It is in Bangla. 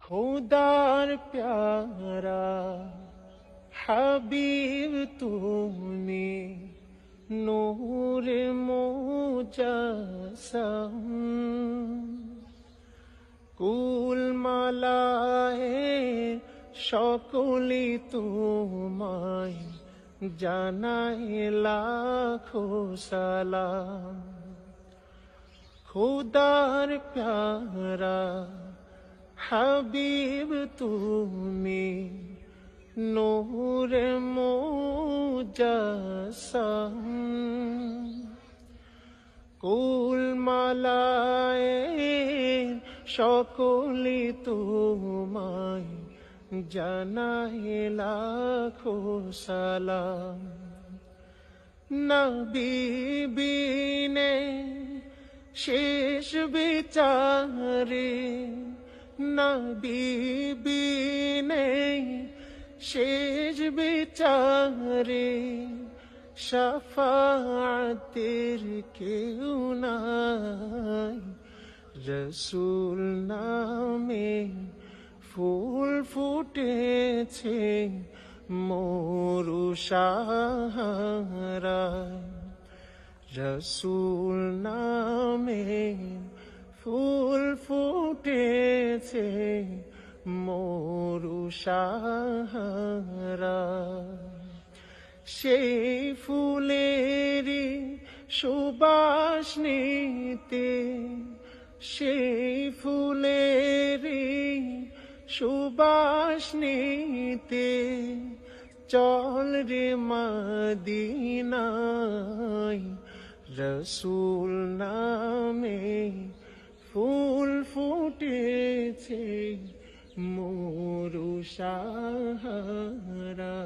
खुदार प्यारा हबीब তুমি নূর মুজাসসাম কুল মালায়ে সকলি তোমায় জানায় লাখো সালাম খুদার প্যারা হাবিব তুমি নূর মুজাসসাম কুল মালায়ে সকলি তোমায় জানায় লাখো সালাম নবী বিনে শেষ বিচারে নবী বিনে শেষ বিচারে শাফাতের কেউ নাই রসূল নামে ফুল ফুটেছে মরু সাহারায় রসূল নামে ফুল ফুটেছে মরু সাহারায় সেই ফুলেরই সুবাস নিতে সেই ফুলেরই সুবাস নিতে চল রে মদিনায় রসূল নামে ফুল ফুটেছে মরু সাহারা।